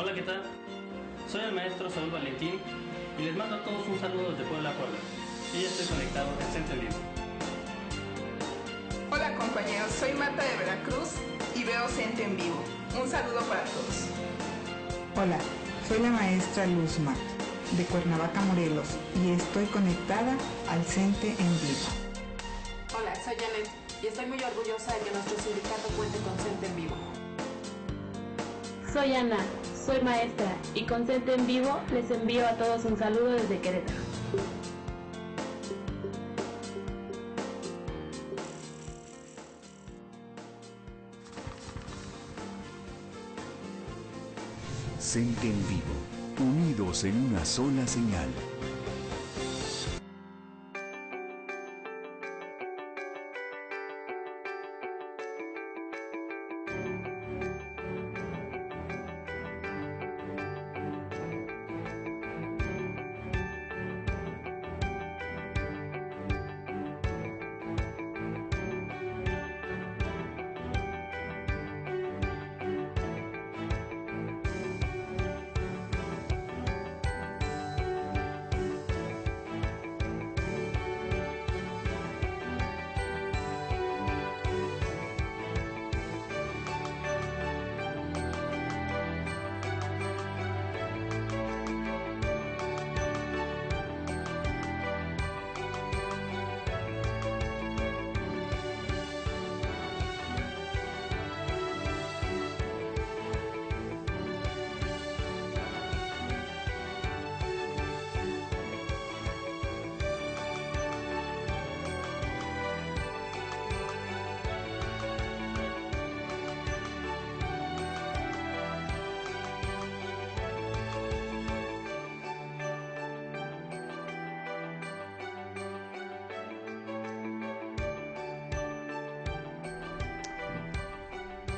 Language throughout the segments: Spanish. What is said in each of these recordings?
Hola, ¿qué tal? Soy el maestro Saúl Valentín y les mando a todos un saludo desde Puebla, Puebla. Y ya estoy conectado en Centro en Vivo. Hola compañeros, soy Marta de Veracruz y veo Centro en Vivo. Un saludo para todos. Hola, soy la maestra Luzma de Cuernavaca, Morelos y estoy conectada al CENTE en Vivo. Hola, soy Janet y estoy muy orgullosa de que nuestro sindicato cuente con CENTE en Vivo. Soy Ana, soy maestra y con CENTE en Vivo les envío a todos un saludo desde Querétaro. CENTE en Vivo, unidos en una sola señal.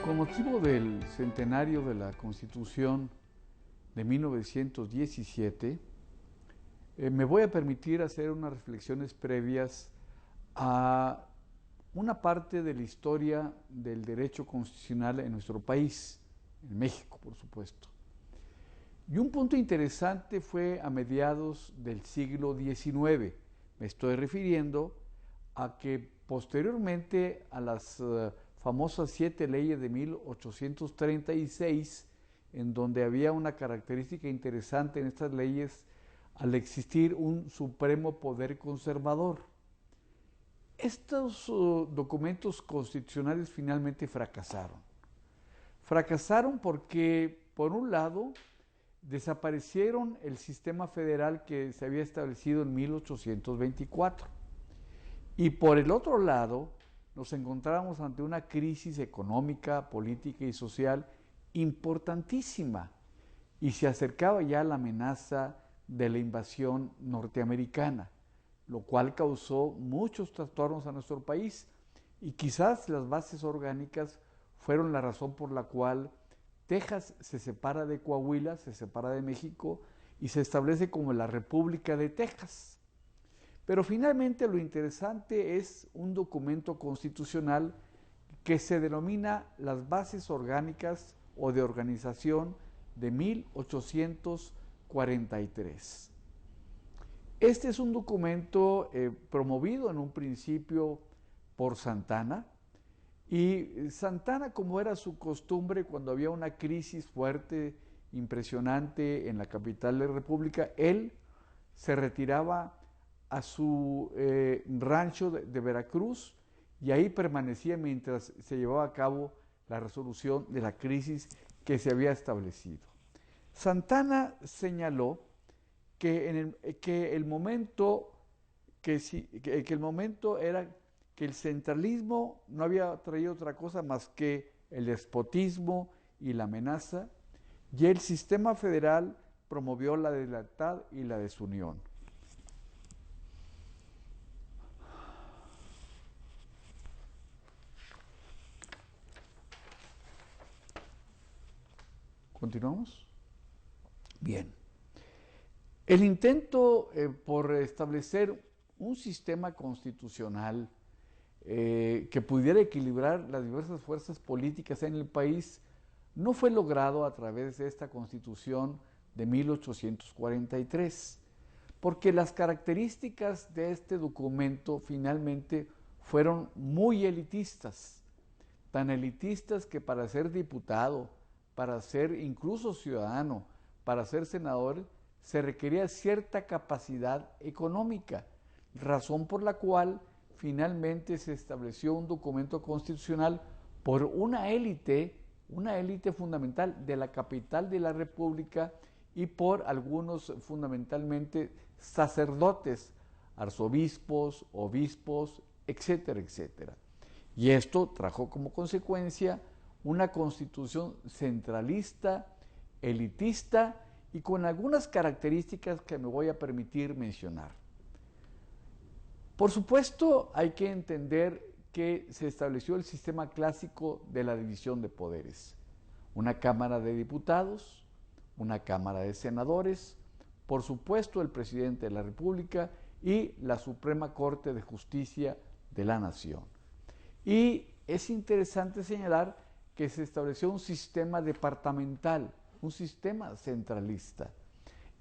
Con motivo del centenario de la Constitución de 1917, me voy a permitir hacer unas reflexiones previas a una parte de la historia del derecho constitucional en nuestro país, en México, por supuesto. Y un punto interesante fue a mediados del siglo XIX. Me estoy refiriendo a que posteriormente a las famosas 7 leyes de 1836, en donde había una característica interesante en estas leyes al existir un supremo poder conservador. Estos documentos constitucionales finalmente fracasaron. Fracasaron porque, por un lado, desaparecieron el sistema federal que se había establecido en 1824. Y por el otro lado, nos encontrábamos ante una crisis económica, política y social importantísima. Y se acercaba ya la amenaza de la invasión norteamericana, lo cual causó muchos trastornos a nuestro país. Y quizás las bases orgánicas fueron la razón por la cual Texas se separa de Coahuila, se separa de México y se establece como la República de Texas. Pero finalmente lo interesante es un documento constitucional que se denomina las bases orgánicas o de organización de 1843. Este es un documento promovido en un principio por Santana, y Santana, como era su costumbre cuando había una crisis fuerte, impresionante en la capital de la República, él se retiraba a su rancho de Veracruz y ahí permanecía mientras se llevaba a cabo la resolución de la crisis que se había establecido. Santana señaló que el momento era que el centralismo no había traído otra cosa más que el despotismo y la amenaza, y el sistema federal promovió la deslealtad y la desunión. ¿Continuamos? Bien. El intento por establecer un sistema constitucional que pudiera equilibrar las diversas fuerzas políticas en el país no fue logrado a través de esta Constitución de 1843, porque las características de este documento finalmente fueron muy elitistas, tan elitistas que para ser diputado, para ser incluso ciudadano, para ser senador, se requería cierta capacidad económica, razón por la cual finalmente se estableció un documento constitucional por una élite fundamental de la capital de la República y por algunos fundamentalmente sacerdotes, arzobispos, obispos, etcétera, etcétera. Y esto trajo como consecuencia una constitución centralista, elitista y con algunas características que me voy a permitir mencionar. Por supuesto, hay que entender que se estableció el sistema clásico de la división de poderes. Una Cámara de Diputados, una Cámara de Senadores, por supuesto el Presidente de la República y la Suprema Corte de Justicia de la Nación. Y es interesante señalar que se estableció un sistema departamental, un sistema centralista,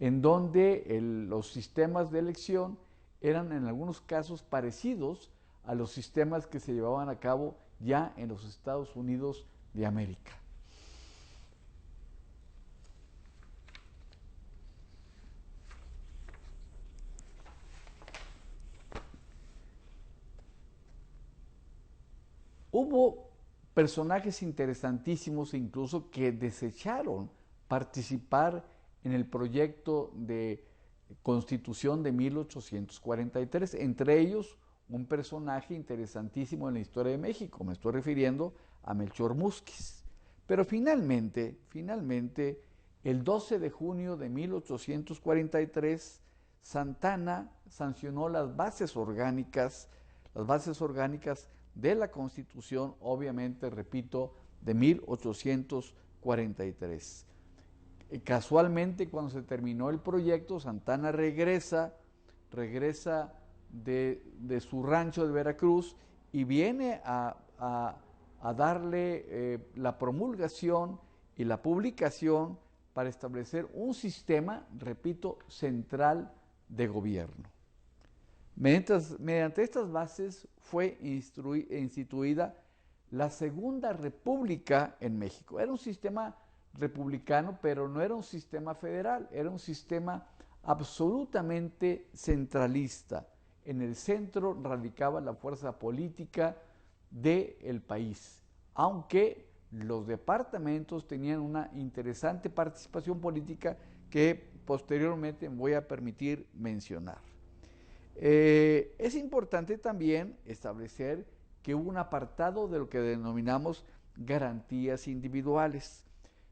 en donde los sistemas de elección eran en algunos casos parecidos a los sistemas que se llevaban a cabo ya en los Estados Unidos de América. Hubo personajes interesantísimos incluso que desecharon participar en el proyecto de Constitución de 1843, entre ellos un personaje interesantísimo en la historia de México, me estoy refiriendo a Melchor Múzquiz. Pero finalmente, el 12 de junio de 1843, Santa Anna sancionó las bases orgánicas de la Constitución, obviamente, repito, de 1843. Casualmente, cuando se terminó el proyecto, Santa Anna regresa de su rancho de Veracruz y viene a darle la promulgación y la publicación para establecer un sistema, repito, central de gobierno. Mediante estas bases fue instituida la Segunda República en México. Era un sistema republicano, pero no era un sistema federal, era un sistema absolutamente centralista. En el centro radicaba la fuerza política del país, aunque los departamentos tenían una interesante participación política que posteriormente me voy a permitir mencionar. Es importante también establecer que hubo un apartado de lo que denominamos garantías individuales,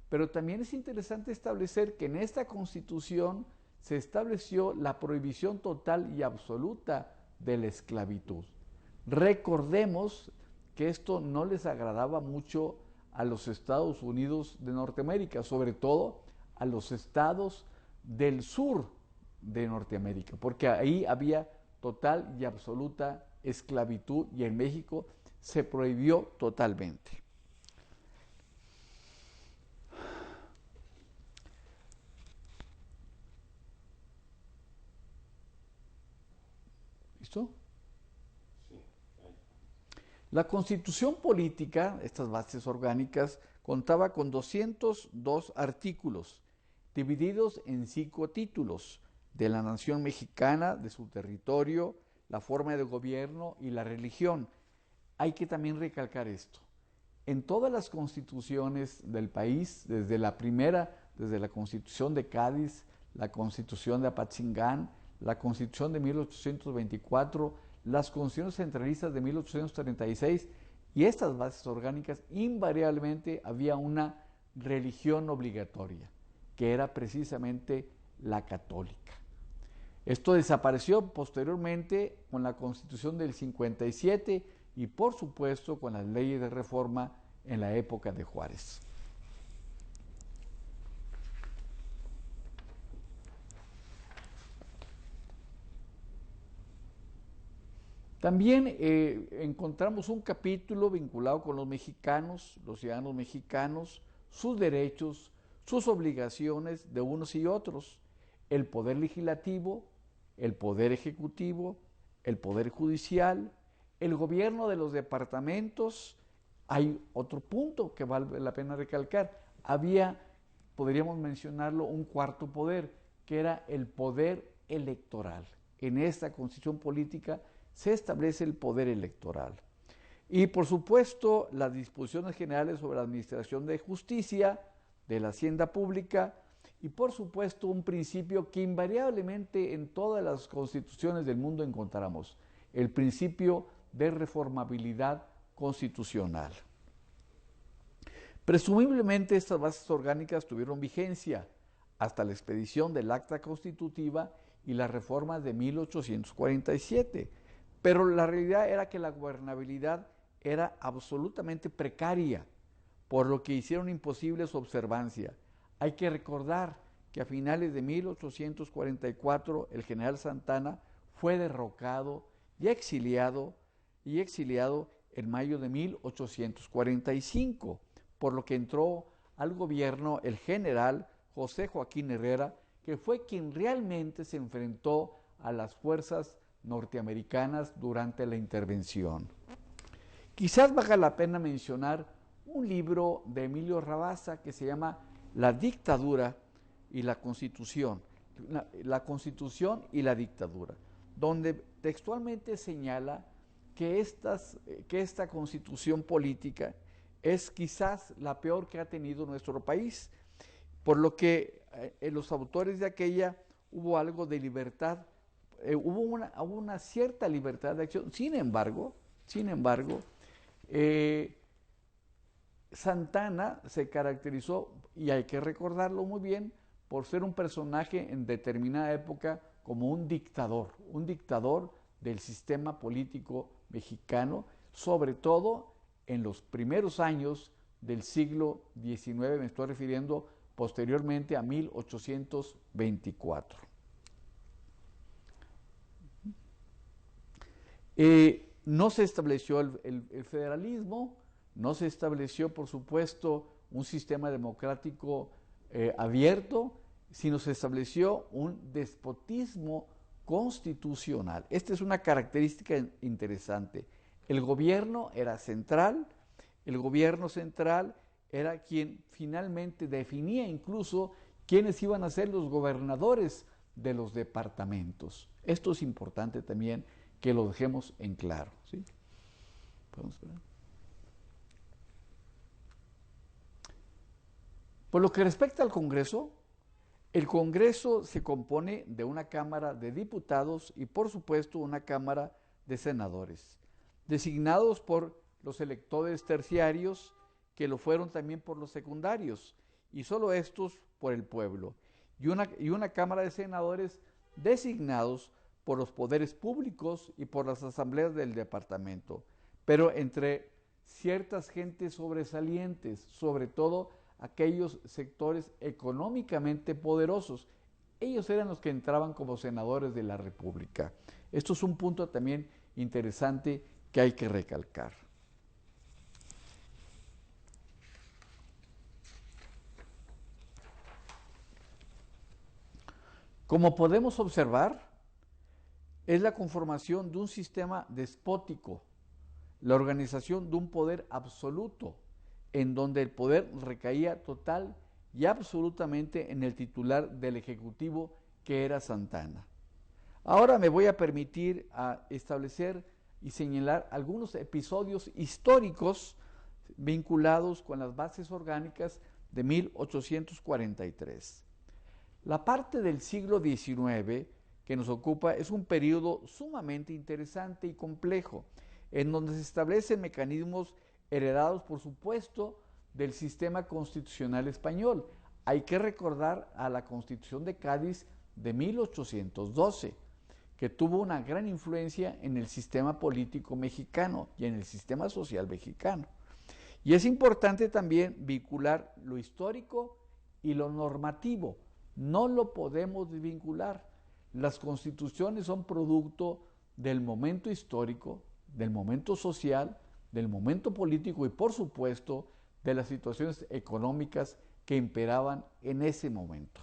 pero también es interesante establecer que en esta Constitución se estableció la prohibición total y absoluta de la esclavitud. Recordemos que esto no les agradaba mucho a los Estados Unidos de Norteamérica, sobre todo a los estados del sur de Norteamérica, porque ahí había total y absoluta esclavitud y en México se prohibió totalmente. ¿Listo? La Constitución política, estas bases orgánicas, contaba con 202 artículos, divididos en 5 títulos: de la nación mexicana, de su territorio, la forma de gobierno y la religión. Hay que también recalcar esto. En todas las constituciones del país, desde la Constitución de Cádiz, la Constitución de Apatzingán, la Constitución de 1824, las constituciones centralistas de 1836 y estas bases orgánicas, invariablemente había una religión obligatoria, que era precisamente la católica. Esto desapareció posteriormente con la Constitución del 57 y por supuesto con las leyes de reforma en la época de Juárez. También encontramos un capítulo vinculado con los mexicanos, los ciudadanos mexicanos, sus derechos, sus obligaciones de unos y otros, el poder legislativo, el poder ejecutivo, el poder judicial, el gobierno de los departamentos. Hay otro punto que vale la pena recalcar. Había, podríamos mencionarlo, un cuarto poder, que era el poder electoral. En esta constitución política se establece el poder electoral. Y por supuesto, las disposiciones generales sobre la administración de justicia, de la hacienda pública, y por supuesto un principio que invariablemente en todas las constituciones del mundo encontramos, el principio de reformabilidad constitucional. Presumiblemente estas bases orgánicas tuvieron vigencia hasta la expedición del Acta Constitutiva y las reformas de 1847, pero la realidad era que la gobernabilidad era absolutamente precaria, por lo que hicieron imposible su observancia. Hay que recordar que a finales de 1844 el general Santana fue derrocado y exiliado en mayo de 1845, por lo que entró al gobierno el general José Joaquín Herrera, que fue quien realmente se enfrentó a las fuerzas norteamericanas durante la intervención. Quizás valga la pena mencionar un libro de Emilio Rabasa que se llama La dictadura y la constitución, la constitución y la dictadura, donde textualmente señala que esta constitución política es quizás la peor que ha tenido nuestro país, por lo que en los autores de aquella hubo algo de libertad, hubo una cierta libertad de acción. Sin embargo, Santana se caracterizó, y hay que recordarlo muy bien, por ser un personaje en determinada época como un dictador del sistema político mexicano, sobre todo en los primeros años del siglo XIX, me estoy refiriendo posteriormente a 1824. No se estableció el federalismo, no se estableció, por supuesto, un sistema democrático abierto, sino se estableció un despotismo constitucional. Esta es una característica interesante. El gobierno era central, el gobierno central era quien finalmente definía incluso quiénes iban a ser los gobernadores de los departamentos. Esto es importante también que lo dejemos en claro, ¿sí? ¿Podemos ver? Por lo que respecta al Congreso, el Congreso se compone de una Cámara de Diputados y, por supuesto, una Cámara de Senadores, designados por los electores terciarios, que lo fueron también por los secundarios, y solo estos por el pueblo, y una Cámara de Senadores designados por los poderes públicos y por las asambleas del departamento, pero entre ciertas gentes sobresalientes, sobre todo aquellos sectores económicamente poderosos. Ellos eran los que entraban como senadores de la República. Esto es un punto también interesante que hay que recalcar. Como podemos observar, es la conformación de un sistema despótico, la organización de un poder absoluto, en donde el poder recaía total y absolutamente en el titular del Ejecutivo, que era Santana. Ahora me voy a permitir establecer y señalar algunos episodios históricos vinculados con las bases orgánicas de 1843. La parte del siglo XIX que nos ocupa es un periodo sumamente interesante y complejo, en donde se establecen mecanismos heredados, por supuesto, del sistema constitucional español. Hay que recordar a la Constitución de Cádiz de 1812, que tuvo una gran influencia en el sistema político mexicano y en el sistema social mexicano. Y es importante también vincular lo histórico y lo normativo. No lo podemos desvincular. Las constituciones son producto del momento histórico, del momento social, del momento político y, por supuesto, de las situaciones económicas que imperaban en ese momento.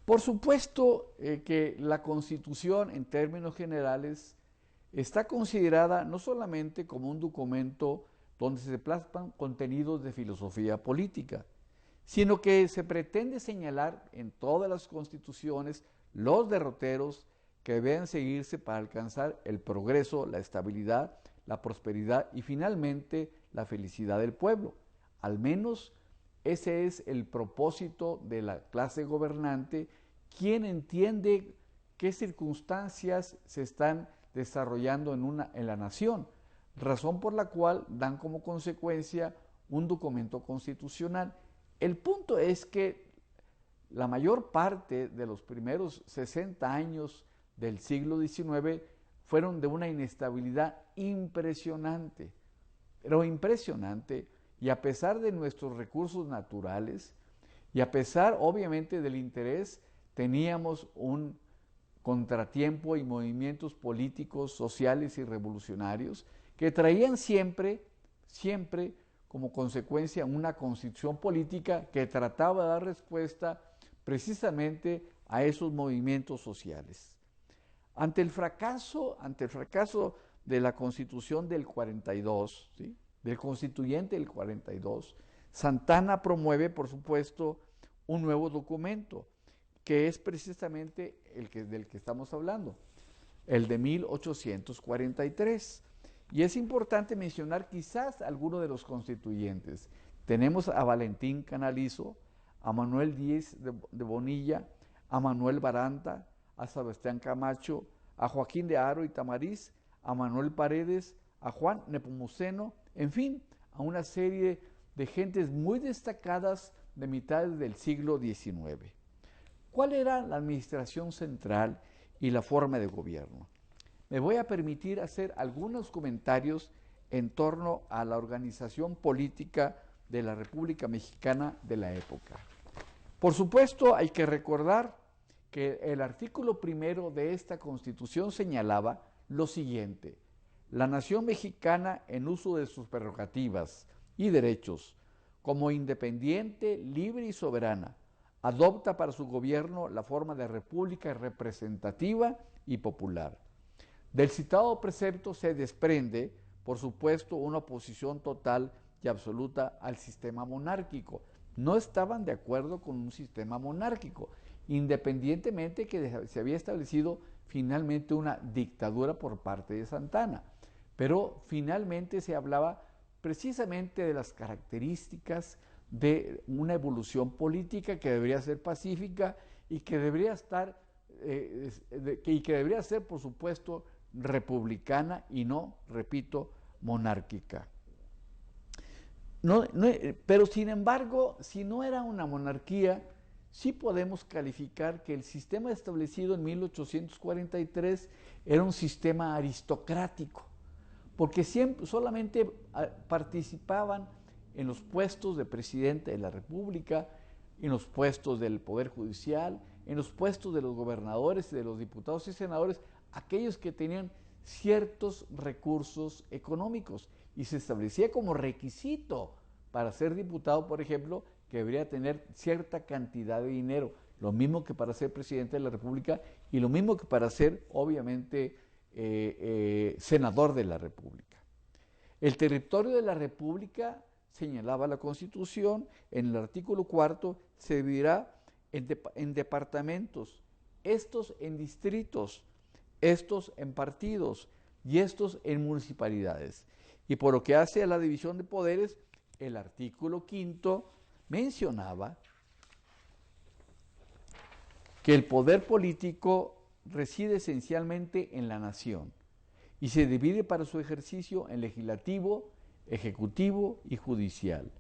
Por supuesto que la Constitución, en términos generales, está considerada no solamente como un documento donde se plasman contenidos de filosofía política, sino que se pretende señalar en todas las constituciones los derroteros que deben seguirse para alcanzar el progreso, la estabilidad, la prosperidad y finalmente la felicidad del pueblo. Al menos ese es el propósito de la clase gobernante, quien entiende qué circunstancias se están desarrollando en la nación, razón por la cual dan como consecuencia un documento constitucional. El punto es que la mayor parte de los primeros 60 años del siglo XIX fueron de una inestabilidad impresionante, pero impresionante, y a pesar de nuestros recursos naturales, y a pesar obviamente del interés, teníamos un contratiempo y movimientos políticos, sociales y revolucionarios que traían siempre como consecuencia una constitución política que trataba de dar respuesta precisamente a esos movimientos sociales. Ante el fracaso de la Constitución del 42, ¿sí?, del constituyente del 42, Santana promueve, por supuesto, un nuevo documento, que es precisamente del que estamos hablando, el de 1843. Y es importante mencionar quizás algunos de los constituyentes. Tenemos a Valentín Canalizo, a Manuel Díez de Bonilla, a Manuel Baranda, a Sebastián Camacho, a Joaquín de Haro y Tamariz, a Manuel Paredes, a Juan Nepomuceno, en fin, a una serie de gentes muy destacadas de mitades del siglo XIX. ¿Cuál era la administración central y la forma de gobierno? Me voy a permitir hacer algunos comentarios en torno a la organización política de la República Mexicana de la época. Por supuesto, hay que recordar que el artículo primero de esta Constitución señalaba lo siguiente: la nación mexicana, en uso de sus prerrogativas y derechos, como independiente, libre y soberana, adopta para su gobierno la forma de república representativa y popular. Del citado precepto se desprende, por supuesto, una oposición total y absoluta al sistema monárquico. No estaban de acuerdo con un sistema monárquico, independientemente que se había establecido finalmente una dictadura por parte de Santana. Pero finalmente se hablaba precisamente de las características de una evolución política que debería ser pacífica y que debería ser, por supuesto, republicana y no, repito, monárquica. Pero sin embargo, si no era una monarquía, sí podemos calificar que el sistema establecido en 1843 era un sistema aristocrático, porque solamente participaban en los puestos de presidente de la República, en los puestos del Poder Judicial, en los puestos de los gobernadores y de los diputados y senadores, aquellos que tenían ciertos recursos económicos, y se establecía como requisito para ser diputado, por ejemplo, que debería tener cierta cantidad de dinero, lo mismo que para ser presidente de la República y lo mismo que para ser, obviamente, senador de la República. El territorio de la República, señalaba la Constitución, en el artículo 4, se dividirá en departamentos, estos en distritos, estos en partidos y estos en municipalidades. Y por lo que hace a la división de poderes, el artículo 5 mencionaba que el poder político reside esencialmente en la nación y se divide para su ejercicio en legislativo, ejecutivo y judicial.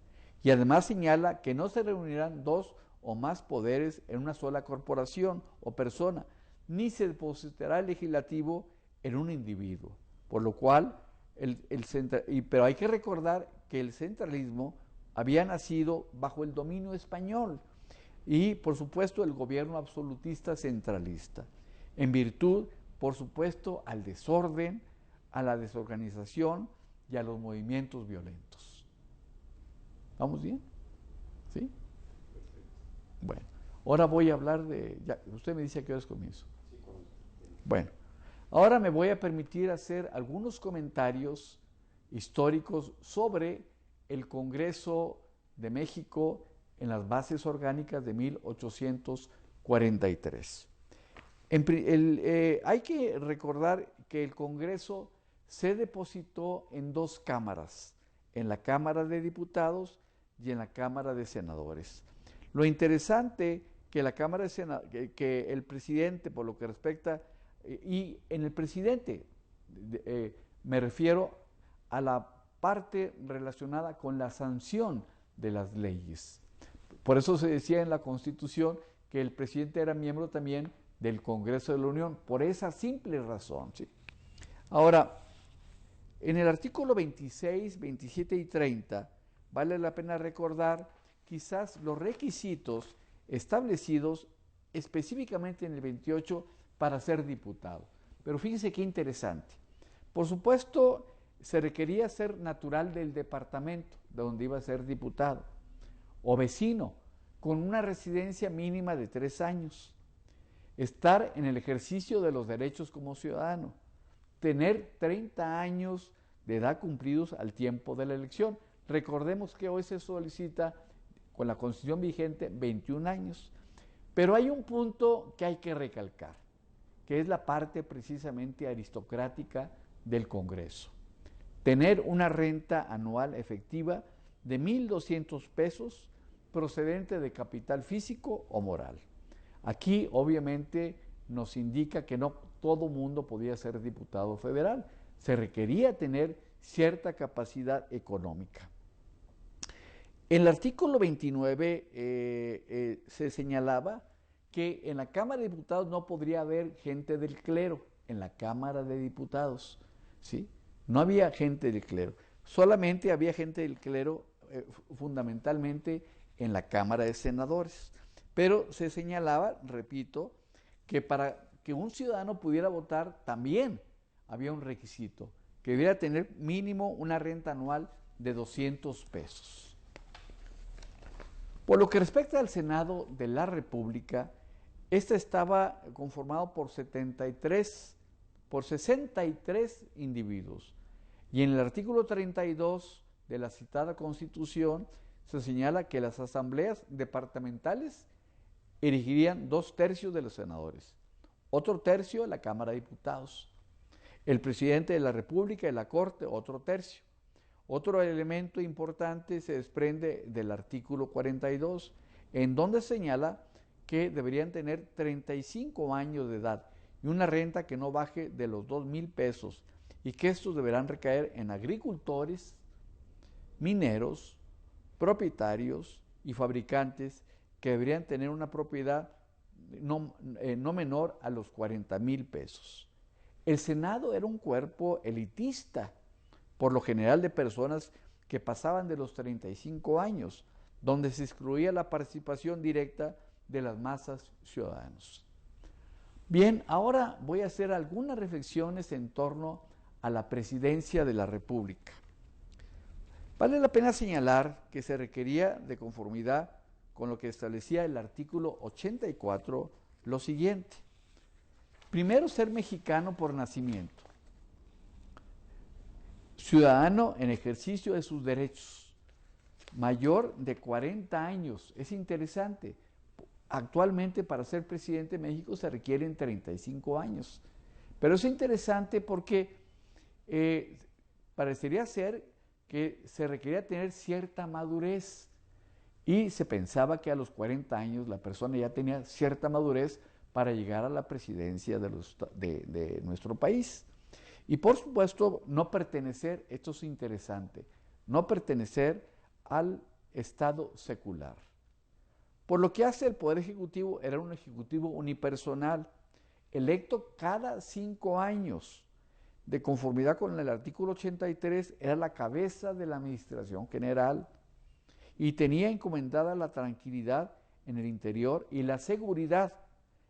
Y además señala que no se reunirán dos o más poderes en una sola corporación o persona, ni se depositará el legislativo en un individuo, por lo cual pero hay que recordar que el centralismo había nacido bajo el dominio español y, por supuesto, el gobierno absolutista centralista, en virtud, por supuesto, al desorden, a la desorganización y a los movimientos violentos. ¿Vamos bien? ¿Sí? Bueno, ahora voy a hablar usted me dice a qué horas comienzo. Bueno, ahora me voy a permitir hacer algunos comentarios históricos sobre el Congreso de México en las bases orgánicas de 1843. Hay que recordar que el Congreso se depositó en dos cámaras, en la Cámara de Diputados y en la Cámara de Senadores. Lo interesante que la Cámara de que el presidente, por lo que respecta, y en el presidente me refiero a la parte relacionada con la sanción de las leyes. Por eso se decía en la Constitución que el presidente era miembro también del Congreso de la Unión, por esa simple razón, ¿sí? Ahora, en el artículo 26, 27 y 30, vale la pena recordar quizás los requisitos establecidos específicamente en el 28 para ser diputado. Pero fíjense qué interesante. Por supuesto, se requería ser natural del departamento de donde iba a ser diputado, o vecino, con una residencia mínima de 3 años, estar en el ejercicio de los derechos como ciudadano, tener 30 años de edad cumplidos al tiempo de la elección. Recordemos que hoy se solicita, con la Constitución vigente, 21 años. Pero hay un punto que hay que recalcar, que es la parte precisamente aristocrática del Congreso. Tener una renta anual efectiva de 1,200 pesos procedente de capital físico o moral. Aquí obviamente nos indica que no todo mundo podía ser diputado federal, se requería tener cierta capacidad económica. En el artículo 29 se señalaba que en la Cámara de Diputados no podría haber gente del clero, en la Cámara de Diputados, ¿sí? No había gente del clero, solamente había gente del clero fundamentalmente en la Cámara de Senadores. Pero se señalaba, repito, que para que un ciudadano pudiera votar también había un requisito, que debiera tener mínimo una renta anual de 200 pesos. Por lo que respecta al Senado de la República, este estaba conformado por 63 individuos. Y en el artículo 32 de la citada Constitución se señala que las asambleas departamentales elegirían 2/3 de los senadores, otro tercio la Cámara de Diputados, el presidente de la República y la Corte, otro tercio. Otro elemento importante se desprende del artículo 42, en donde señala que deberían tener 35 años de edad y una renta que no baje de los 2,000 pesos y que estos deberán recaer en agricultores, mineros, propietarios y fabricantes que deberían tener una propiedad no menor a los 40,000 pesos. El Senado era un cuerpo elitista, por lo general de personas que pasaban de los 35 años, donde se excluía la participación directa de las masas ciudadanas. Bien, ahora voy a hacer algunas reflexiones en torno a la presidencia de la República. Vale la pena señalar que se requería, de conformidad con lo que establecía el artículo 84, lo siguiente. Primero, ser mexicano por nacimiento, ciudadano en ejercicio de sus derechos, mayor de 40 años. Es interesante, actualmente para ser presidente de México se requieren 35 años, pero es interesante porque parecería ser que se requería tener cierta madurez y se pensaba que a los 40 años la persona ya tenía cierta madurez para llegar a la presidencia de nuestro país. Y por supuesto, no pertenecer, esto es interesante, no pertenecer al Estado secular. Por lo que hace el Poder Ejecutivo, era un ejecutivo unipersonal, electo cada 5 años, de conformidad con el artículo 83, era la cabeza de la administración general y tenía encomendada la tranquilidad en el interior y la seguridad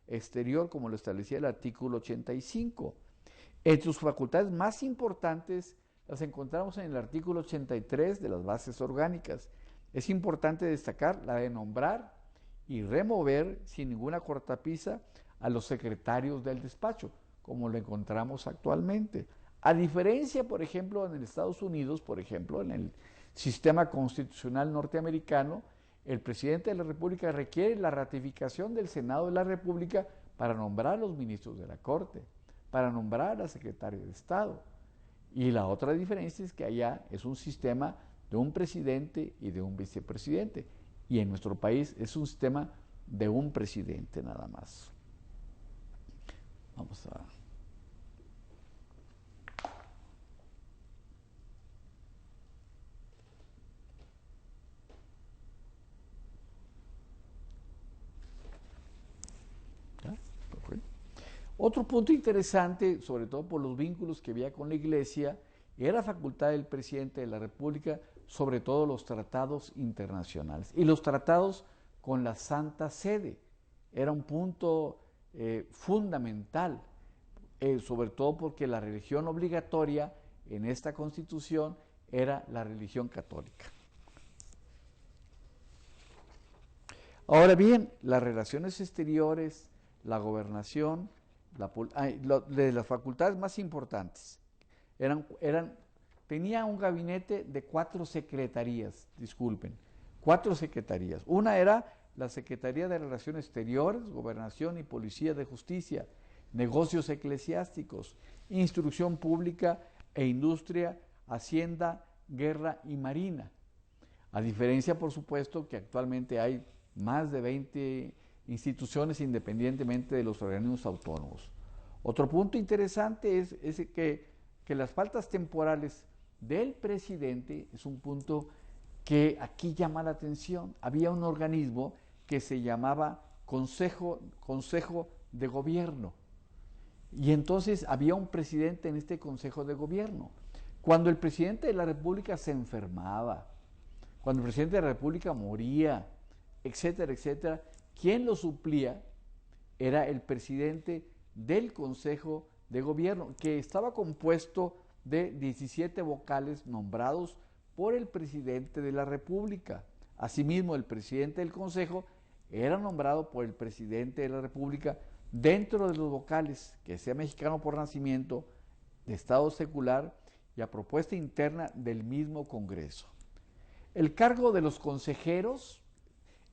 exterior, como lo establecía el artículo 85. Entre sus facultades más importantes las encontramos en el artículo 83 de las bases orgánicas. Es importante destacar la de nombrar y remover sin ninguna cortapisa a los secretarios del despacho, como lo encontramos actualmente. A diferencia, por ejemplo, en Estados Unidos, por ejemplo, en el sistema constitucional norteamericano, el presidente de la República requiere la ratificación del Senado de la República para nombrar a los ministros de la Corte, para nombrar al secretario de Estado. Y la otra diferencia es que allá es un sistema de un presidente y de un vicepresidente. Y en nuestro país es un sistema de un presidente nada más. Vamos a... Otro punto interesante, sobre todo por los vínculos que había con la Iglesia, era facultad del presidente de la República, sobre todo los tratados internacionales. Y los tratados con la Santa Sede era un punto fundamental, sobre todo porque la religión obligatoria en esta Constitución era la religión católica. Ahora bien, las relaciones exteriores, la gobernación, de las facultades más importantes, tenía un gabinete de 4 secretarías, disculpen, 4 secretarías. Una era la Secretaría de Relaciones Exteriores, Gobernación y Policía de Justicia, Negocios Eclesiásticos, Instrucción Pública e Industria, Hacienda, Guerra y Marina. A diferencia, por supuesto, que actualmente hay más de 20 instituciones independientemente de los organismos autónomos. Otro punto interesante es que las faltas temporales del presidente es un punto que aquí llama la atención. Había un organismo que se llamaba Consejo de Gobierno y entonces había un presidente en este Consejo de Gobierno. Cuando el presidente de la República se enfermaba, cuando el presidente de la República moría, etcétera, etcétera, quien lo suplía era el presidente del Consejo de Gobierno, que estaba compuesto de 17 vocales nombrados por el presidente de la República. Asimismo, el presidente del Consejo era nombrado por el presidente de la República dentro de los vocales, que sea mexicano por nacimiento, de estado secular y a propuesta interna del mismo Congreso. El cargo de los consejeros,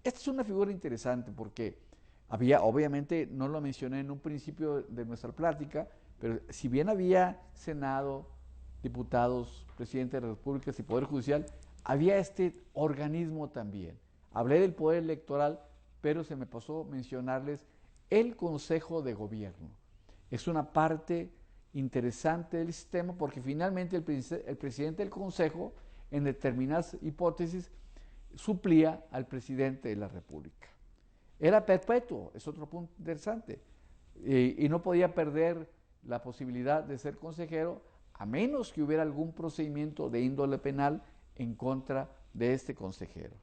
esta es una figura interesante porque había, obviamente, no lo mencioné en un principio de nuestra plática, pero si bien había Senado, diputados, presidente de la República y Poder Judicial, había este organismo también. Hablé del Poder Electoral, pero se me pasó mencionarles el Consejo de Gobierno. Es una parte interesante del sistema porque finalmente el presidente del Consejo, en determinadas hipótesis, suplía al presidente de la República. Era perpetuo, es otro punto interesante, y no podía perder la posibilidad de ser consejero a menos que hubiera algún procedimiento de índole penal en contra de este consejero.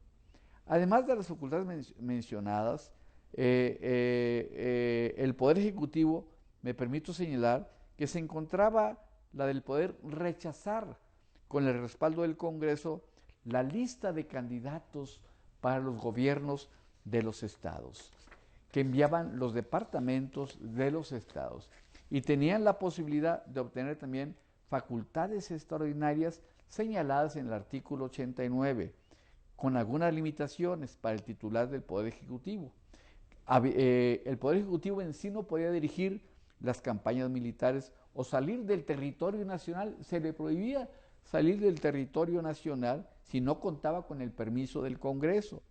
Además de las facultades mencionadas, el Poder Ejecutivo, me permito señalar, que se encontraba la del poder rechazar con el respaldo del Congreso la lista de candidatos para los gobiernos de los estados, que enviaban los departamentos de los estados, y tenían la posibilidad de obtener también facultades extraordinarias señaladas en el artículo 89, con algunas limitaciones para el titular del Poder Ejecutivo. El Poder Ejecutivo en sí no podía dirigir las campañas militares o salir del territorio nacional, se le prohibía salir del territorio nacional si no contaba con el permiso del Congreso.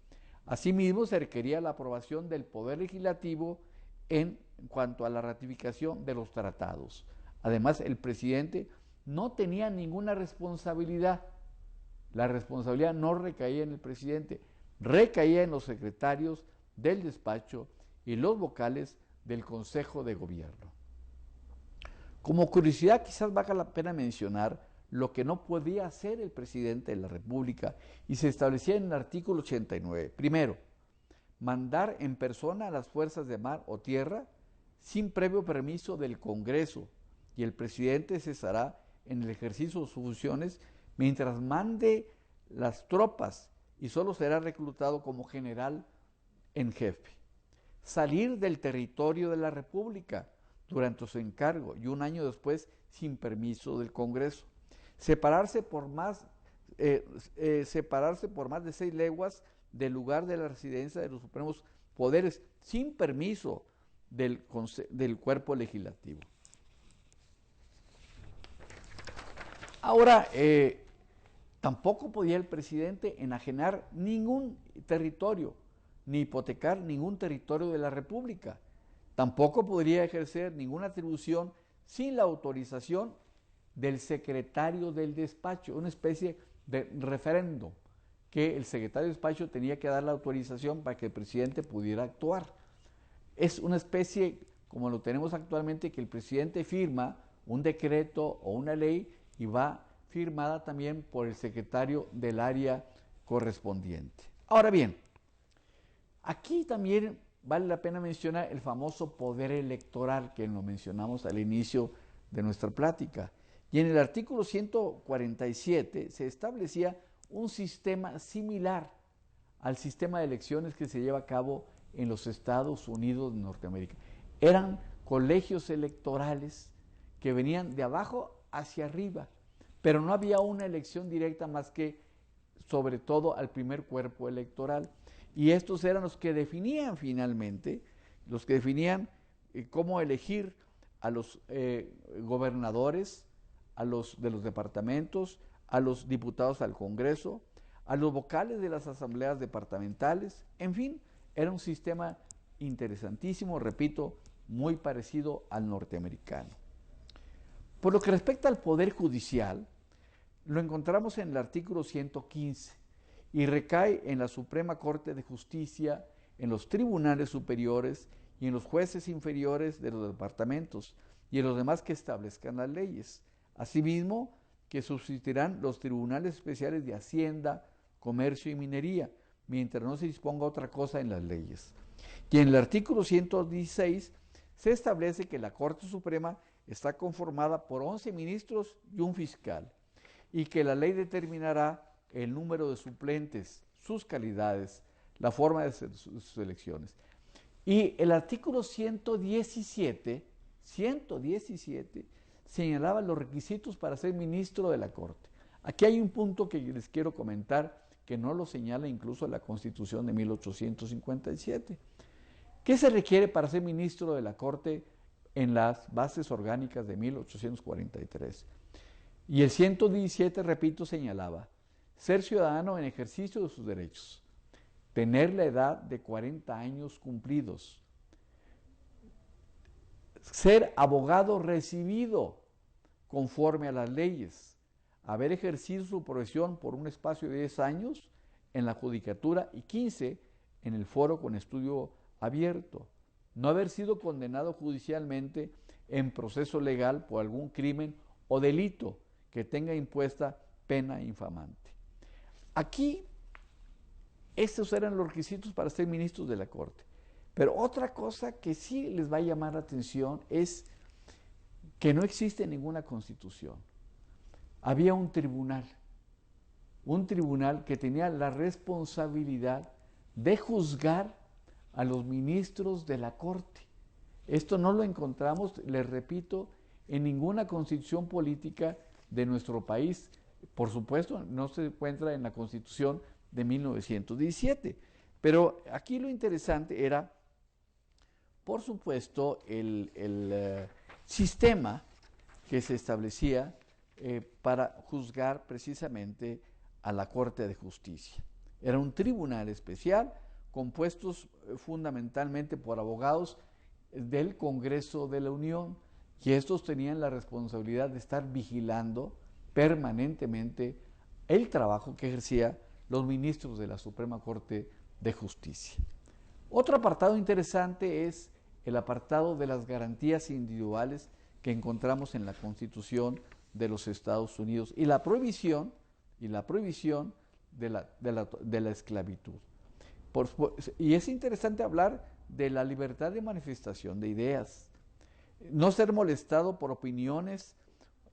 Asimismo, se requería la aprobación del Poder Legislativo en cuanto a la ratificación de los tratados. Además, el presidente no tenía ninguna responsabilidad. La responsabilidad no recaía en el presidente, recaía en los secretarios del despacho y los vocales del Consejo de Gobierno. Como curiosidad, quizás valga la pena mencionar lo que no podía hacer el presidente de la República y se establecía en el artículo 89. Primero, mandar en persona a las fuerzas de mar o tierra sin previo permiso del Congreso, y el presidente cesará en el ejercicio de sus funciones mientras mande las tropas y solo será reclutado como general en jefe. Salir del territorio de la República durante su encargo y un año después sin permiso del Congreso. Separarse por más de 6 leguas del lugar de la residencia de los supremos poderes sin permiso del cuerpo legislativo. Ahora, tampoco podía el presidente enajenar ningún territorio, ni hipotecar ningún territorio de la República. Tampoco podría ejercer ninguna atribución sin la autorización del secretario del despacho, una especie de referendo que el secretario del despacho tenía que dar la autorización para que el presidente pudiera actuar. Es una especie, como lo tenemos actualmente, que el presidente firma un decreto o una ley y va firmada también por el secretario del área correspondiente. Ahora bien, aquí también vale la pena mencionar el famoso poder electoral que lo mencionamos al inicio de nuestra plática. Y en el artículo 147 se establecía un sistema similar al sistema de elecciones que se lleva a cabo en los Estados Unidos de Norteamérica. Eran colegios electorales que venían de abajo hacia arriba, pero no había una elección directa más que sobre todo al primer cuerpo electoral. Y estos eran los que definían finalmente, cómo elegir a los gobernadores, a los de los departamentos, a los diputados al Congreso, a los vocales de las asambleas departamentales. En fin, era un sistema interesantísimo, repito, muy parecido al norteamericano. Por lo que respecta al Poder Judicial, lo encontramos en el artículo 115 y recae en la Suprema Corte de Justicia, en los tribunales superiores y en los jueces inferiores de los departamentos y en los demás que establezcan las leyes. Asimismo, que subsistirán los tribunales especiales de Hacienda, Comercio y Minería, mientras no se disponga otra cosa en las leyes. Y en el artículo 116 se establece que la Corte Suprema está conformada por 11 ministros y un fiscal, y que la ley determinará el número de suplentes, sus calidades, la forma de sus elecciones. Y el artículo 117 señalaba los requisitos para ser ministro de la Corte. Aquí hay un punto que les quiero comentar, que no lo señala incluso la Constitución de 1857. ¿Qué se requiere para ser ministro de la Corte en las bases orgánicas de 1843? Y el 117, repito, señalaba: ser ciudadano en ejercicio de sus derechos, tener la edad de 40 años cumplidos, ser abogado recibido conforme a las leyes, haber ejercido su profesión por un espacio de 10 años en la judicatura y 15 en el foro con estudio abierto, no haber sido condenado judicialmente en proceso legal por algún crimen o delito que tenga impuesta pena infamante. Aquí, estos eran los requisitos para ser ministros de la Corte. Pero otra cosa que sí les va a llamar la atención es que no existe ninguna constitución. Había un tribunal que tenía la responsabilidad de juzgar a los ministros de la Corte. Esto no lo encontramos, les repito, en ninguna constitución política de nuestro país. Por supuesto, no se encuentra en la Constitución de 1917. Pero aquí lo interesante era, por supuesto, el sistema que se establecía para juzgar precisamente a la Corte de Justicia. Era un tribunal especial compuestos fundamentalmente por abogados del Congreso de la Unión, y estos tenían la responsabilidad de estar vigilando permanentemente el trabajo que ejercían los ministros de la Suprema Corte de Justicia. Otro apartado interesante es el apartado de las garantías individuales que encontramos en la Constitución de los Estados Unidos y la prohibición de la esclavitud. Y es interesante hablar de la libertad de manifestación de ideas, no ser molestado por opiniones,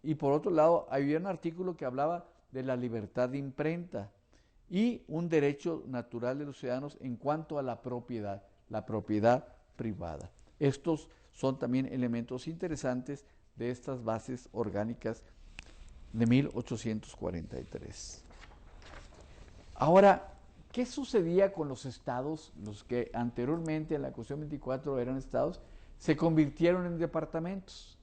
y por otro lado había un artículo que hablaba de la libertad de imprenta y un derecho natural de los ciudadanos en cuanto a la propiedad privada. Estos son también elementos interesantes de estas bases orgánicas de 1843. Ahora, ¿qué sucedía con los estados? Los que anteriormente en la Constitución 24 eran estados, se convirtieron en departamentos.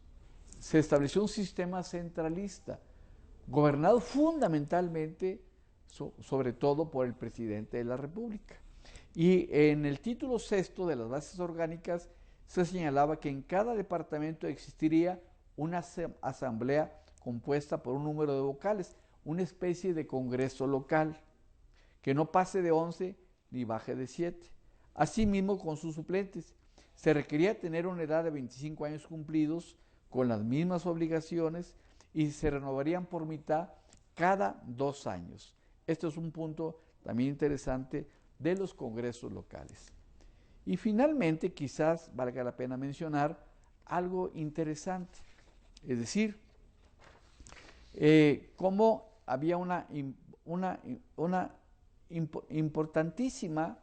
Se estableció un sistema centralista, gobernado fundamentalmente, sobre todo por el presidente de la República. Y en el título sexto de las bases orgánicas se señalaba que en cada departamento existiría una asamblea compuesta por un número de vocales, una especie de congreso local, que no pase de 11 ni baje de 7. Asimismo, con sus suplentes, se requería tener una edad de 25 años cumplidos, con las mismas obligaciones, y se renovarían por mitad cada 2 años. Esto es un punto también interesante de los congresos locales. Y finalmente, quizás valga la pena mencionar algo interesante, es decir, cómo había una importantísima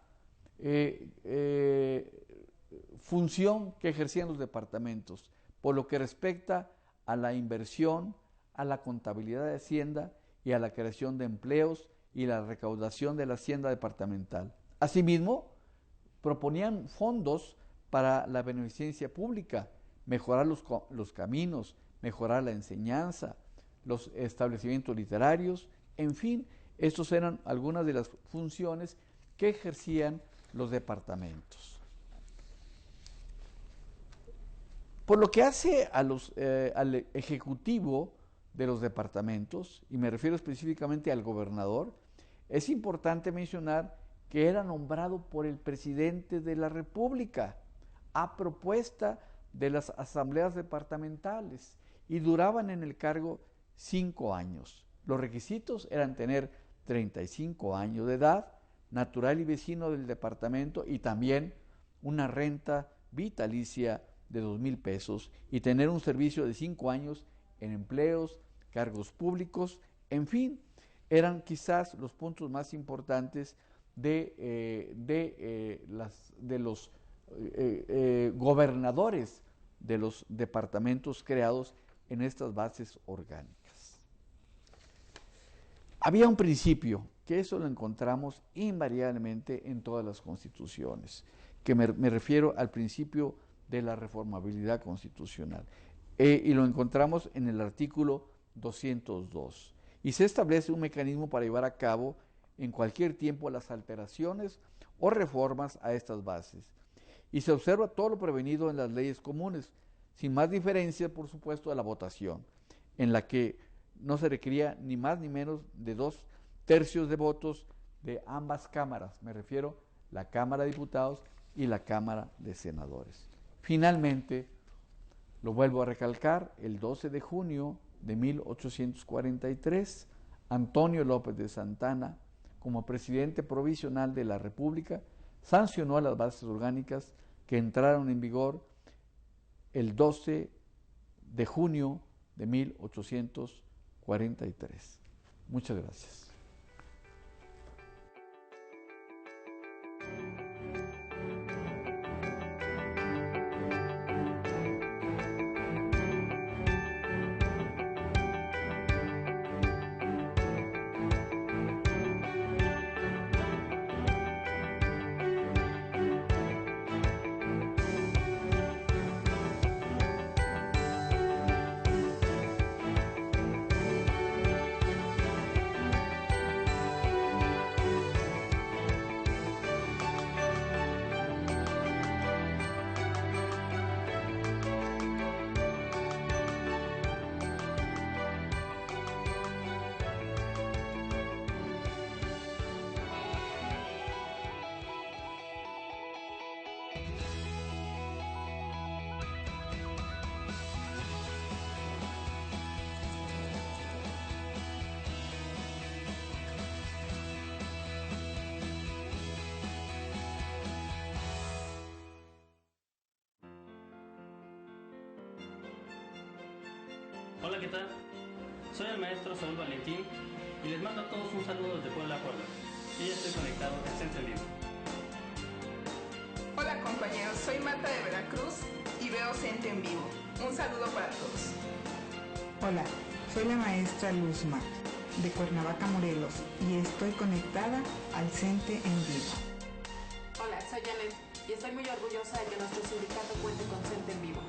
función que ejercían los departamentos, por lo que respecta a la inversión, a la contabilidad de Hacienda y a la creación de empleos y la recaudación de la Hacienda departamental. Asimismo, proponían fondos para la beneficencia pública, mejorar los caminos, mejorar la enseñanza, los establecimientos literarios, en fin, estas eran algunas de las funciones que ejercían los departamentos. Por lo que hace al ejecutivo de los departamentos, y me refiero específicamente al gobernador, es importante mencionar que era nombrado por el presidente de la República a propuesta de las asambleas departamentales y duraban en el cargo 5 años. Los requisitos eran tener 35 años de edad, natural y vecino del departamento, y también una renta vitalicia de 2,000 pesos y tener un servicio de 5 años en empleos, cargos públicos, en fin, eran quizás los puntos más importantes de los gobernadores de los departamentos creados en estas bases orgánicas. Había un principio, que eso lo encontramos invariablemente en todas las constituciones, que me refiero al principio de la reformabilidad constitucional, y lo encontramos en el artículo 202, y se establece un mecanismo para llevar a cabo en cualquier tiempo las alteraciones o reformas a estas bases, y se observa todo lo prevenido en las leyes comunes, sin más diferencia, por supuesto, de la votación, en la que no se requería ni más ni menos de 2/3 de votos de ambas cámaras, me refiero la Cámara de Diputados y la Cámara de Senadores. Finalmente, lo vuelvo a recalcar, el 12 de junio de 1843, Antonio López de Santana, como presidente provisional de la República, sancionó las bases orgánicas que entraron en vigor el 12 de junio de 1843. Muchas gracias. Hola, ¿qué tal? Soy el maestro Saúl Valentín y les mando a todos un saludo desde Puebla, Puebla. Y ya estoy conectado al Centro en Vivo. Hola compañeros, soy Marta de Veracruz y veo CENTE en vivo. Un saludo para todos. Hola, soy la maestra Luzma de Cuernavaca, Morelos y estoy conectada al CENTE en vivo. Hola, soy Janet y estoy muy orgullosa de que nuestro sindicato cuente con CENTE en vivo.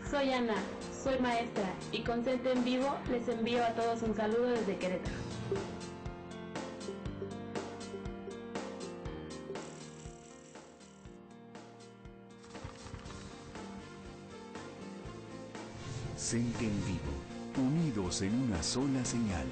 Soy Ana, soy maestra y con CENTE en vivo les envío a todos un saludo desde Querétaro. CENTE en vivo, unidos en una sola señal.